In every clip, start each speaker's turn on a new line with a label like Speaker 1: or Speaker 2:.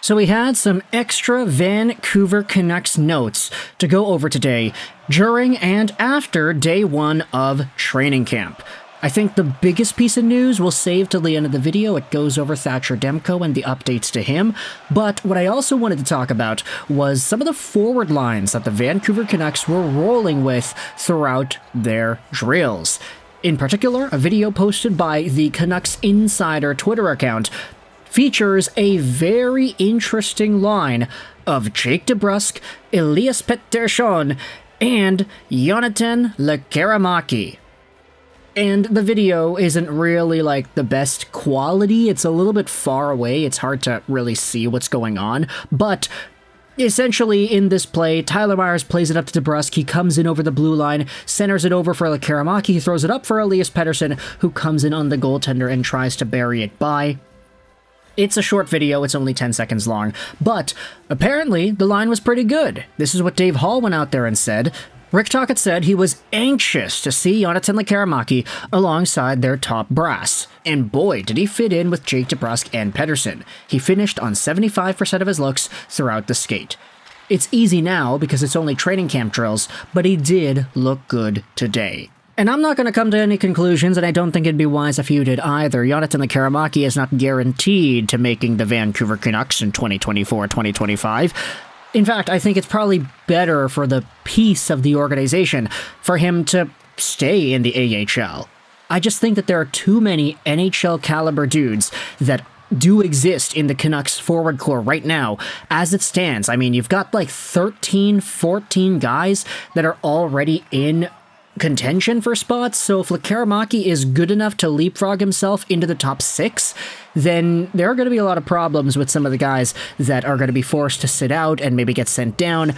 Speaker 1: So we had some extra Vancouver Canucks notes to go over today, during and after day one of training camp. I think the biggest piece of news we'll save till the end of the video. It goes over Thatcher Demko and the updates to him. But what I also wanted to talk about was some of the forward lines that the Vancouver Canucks were rolling with throughout their drills. In particular, a video posted by the Canucks Insider Twitter account features a very interesting line of Jake DeBrusk, Elias Pettersson, and Jonathan Lekkerimaki. And the video isn't really like the best quality. It's a little bit far away. It's hard to really see what's going on. But essentially in this play, Tyler Myers plays it up to DeBrusk. He comes in over the blue line, centers it over for Lekkerimaki. He throws it up for Elias Pettersson, who comes in on the goaltender and tries to bury it by. It's a short video, it's only 10 seconds long, but apparently the line was pretty good. This is what Dave Hall went out there and said. Rick Tocchet said he was anxious to see Jonathan Lekkerimaki alongside their top brass. And boy, did he fit in with Jake DeBrusk and Pettersson. He finished on 75% of his looks throughout the skate. It's easy now because it's only training camp drills, but he did look good today. And I'm not going to come to any conclusions, and I don't think it'd be wise if you did either. Jonathan Lekkerimaki is not guaranteed to making the Vancouver Canucks in 2024-2025. In fact, I think it's probably better for the peace of the organization for him to stay in the AHL. I just think that there are too many NHL caliber dudes that do exist in the Canucks forward core right now as it stands. I mean, you've got like 13, 14 guys that are already in contention for spots, so if Lekkerimaki is good enough to leapfrog himself into the top 6, then there are going to be a lot of problems with some of the guys that are going to be forced to sit out and maybe get sent down.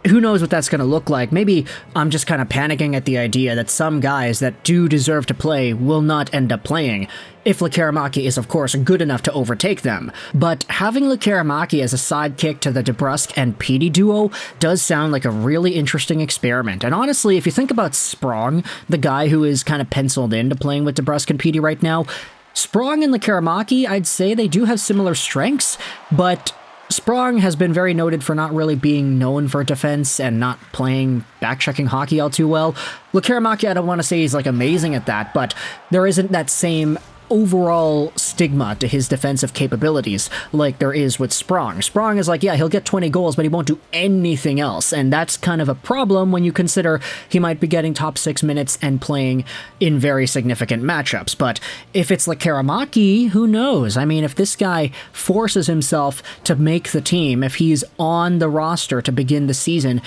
Speaker 1: Who knows what that's going to look like? Maybe I'm just kind of panicking at the idea that some guys that do deserve to play will not end up playing, if Lekkerimaki is of course good enough to overtake them. But having Lekkerimaki as a sidekick to the DeBrusk and Petey duo does sound like a really interesting experiment. And honestly, if you think about Sprong, the guy who is kind of penciled into playing with DeBrusk and Petey right now, Sprong and Lekkerimaki, I'd say they do have similar strengths, but Sprong has been very noted for not really being known for defense and not playing back-checking hockey all too well. Lekkerimaki, I don't want to say he's like amazing at that, but there isn't that same overall stigma to his defensive capabilities like there is with Sprong. Sprong is like, yeah, he'll get 20 goals, but he won't do anything else, and that's kind of a problem when you consider he might be getting top 6 minutes and playing in very significant matchups. But if it's Lekkerimaki, who knows? I mean, if this guy forces himself to make the team, if he's on the roster to begin the season,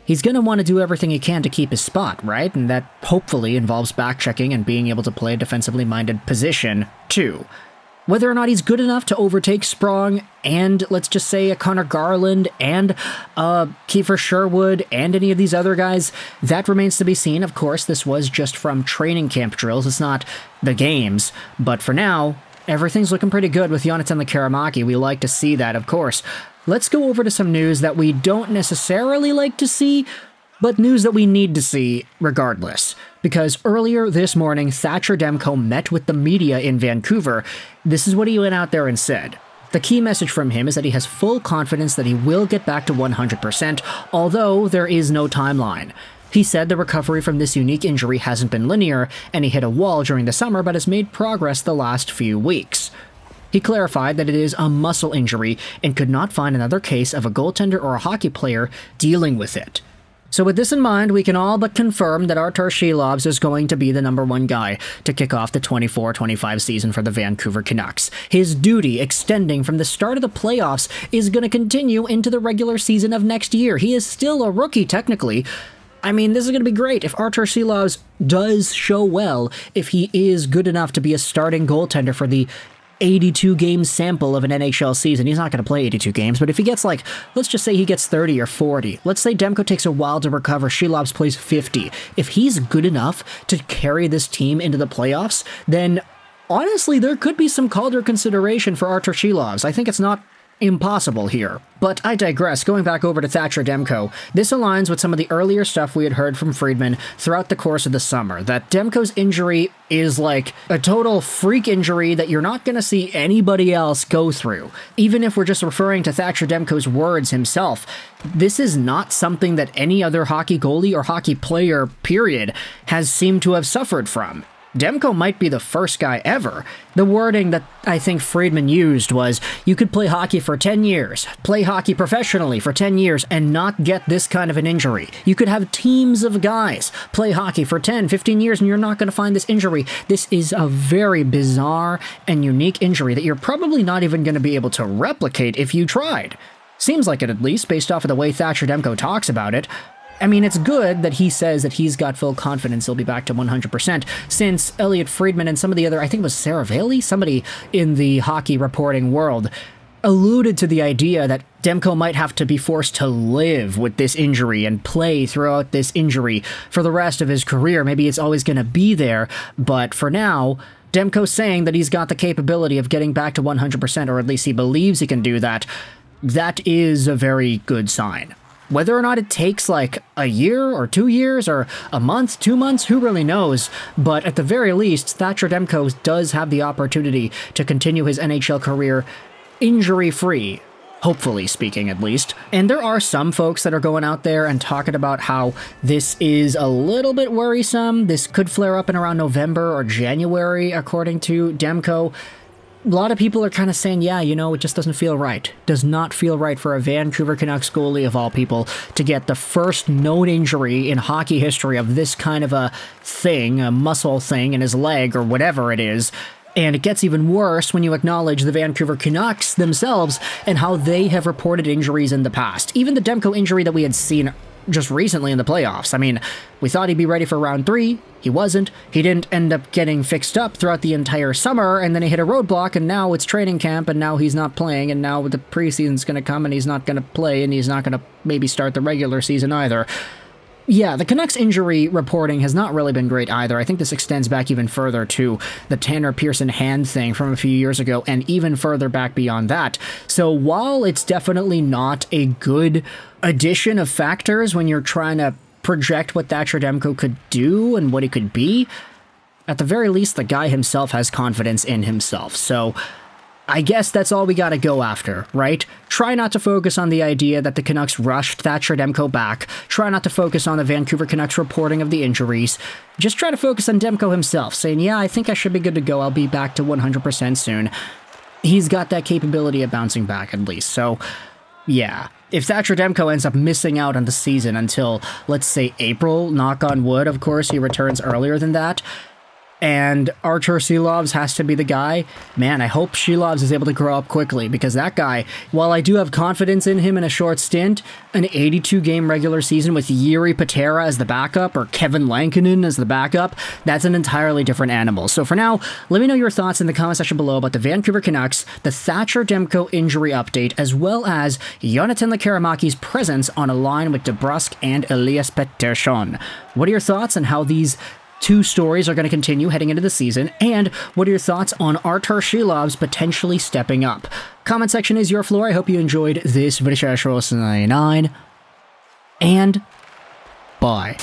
Speaker 1: he's going to want to do everything he can to keep his spot, right? And that hopefully involves back-checking and being able to play a defensively-minded position, too. Whether or not he's good enough to overtake Sprong and, let's just say, a Connor Garland and Kiefer Sherwood and any of these other guys, that remains to be seen. Of course, this was just from training camp drills. It's not the games. But for now, everything's looking pretty good with Jonathan Lekkerimaki. We like to see that, of course. Let's go over to some news that we don't necessarily like to see, but news that we need to see regardless. Because earlier this morning, Thatcher Demko met with the media in Vancouver. This is what he went out there and said. The key message from him is that he has full confidence that he will get back to 100%, although there is no timeline. He said the recovery from this unique injury hasn't been linear, and he hit a wall during the summer but has made progress the last few weeks. He clarified that it is a muscle injury and could not find another case of a goaltender or a hockey player dealing with it. So with this in mind, we can all but confirm that Artur Silayev is going to be the #1 guy to kick off the 24-25 season for the Vancouver Canucks. His duty, extending from the start of the playoffs, is going to continue into the regular season of next year. He is still a rookie, technically. I mean, this is going to be great if Artur Silayev does show well, if he is good enough to be a starting goaltender for the 82-game sample of an NHL season. He's not going to play 82 games, but if he gets like, let's just say he gets 30 or 40. Let's say Demko takes a while to recover, Silayev plays 50. If he's good enough to carry this team into the playoffs, then honestly, there could be some Calder consideration for Artur Silayev. I think it's not impossible here. But I digress. Going back over to Thatcher Demko, this aligns with some of the earlier stuff we had heard from Friedman throughout the course of the summer, that Demko's injury is like a total freak injury that you're not going to see anybody else go through. Even if we're just referring to Thatcher Demko's words himself, this is not something that any other hockey goalie or hockey player, period, has seemed to have suffered from. Demko might be the first guy ever. The wording that I think Friedman used was, you could play hockey for 10 years, play hockey professionally for 10 years, and not get this kind of an injury. You could have teams of guys play hockey for 10, 15 years, and you're not going to find this injury. This is a very bizarre and unique injury that you're probably not even going to be able to replicate if you tried. Seems like it, at least, based off of the way Thatcher Demko talks about it. I mean, it's good that he says that he's got full confidence he'll be back to 100%, since Elliot Friedman and some of the other, I think it was Sarah Bailey, somebody in the hockey reporting world, alluded to the idea that Demko might have to be forced to live with this injury and play throughout this injury for the rest of his career. Maybe it's always going to be there, but for now, Demko's saying that he's got the capability of getting back to 100%, or at least he believes he can do that. That is a very good sign. Whether or not it takes like a year or 2 years or a month, 2 months, who really knows? But at the very least, Thatcher Demko does have the opportunity to continue his NHL career injury-free, hopefully speaking at least. And there are some folks that are going out there and talking about how this is a little bit worrisome. This could flare up in around November or January, according to Demko. A lot of people are kind of saying, yeah, you know, it just doesn't feel right. Does not feel right for a Vancouver Canucks goalie, of all people, to get the first known injury in hockey history of this kind of a thing, a muscle thing in his leg or whatever it is. And it gets even worse when you acknowledge the Vancouver Canucks themselves and how they have reported injuries in the past. Even the Demko injury that we had seen just recently in the playoffs. I mean, we thought he'd be ready for round 3. He wasn't. He didn't end up getting fixed up throughout the entire summer, and then he hit a roadblock, and now it's training camp, and now he's not playing, and now the preseason's going to come, and he's not going to play, and he's not going to maybe start the regular season either. Yeah, the Canucks injury reporting has not really been great either. I think this extends back even further to the Tanner Pearson hand thing from a few years ago, and even further back beyond that. So while it's definitely not a good addition of factors when you're trying to project what Thatcher Demko could do and what he could be, at the very least, the guy himself has confidence in himself. So I guess that's all we gotta go after, right? Try not to focus on the idea that the Canucks rushed Thatcher Demko back. Try not to focus on the Vancouver Canucks reporting of the injuries. Just try to focus on Demko himself, saying, yeah, I think I should be good to go. I'll be back to 100% soon. He's got that capability of bouncing back, at least. So, yeah. If Thatcher Demko ends up missing out on the season until, let's say, April, knock on wood, of course, he returns earlier than that, and Artur Silayev has to be the guy, man, I hope Silayev is able to grow up quickly, because that guy, while I do have confidence in him in a short stint, an 82-game regular season with Jiri Patera as the backup, or Kevin Lankinen as the backup, that's an entirely different animal. So for now, let me know your thoughts in the comment section below about the Vancouver Canucks, the Thatcher Demko injury update, as well as Jonathan Lekkerimaki'S presence on a line with DeBrusk and Elias Pettersson. What are your thoughts on how these two stories are going to continue heading into the season, and what are your thoughts on Artur Silayev's potentially stepping up? Comment section is your floor. I hope you enjoyed this video, and bye.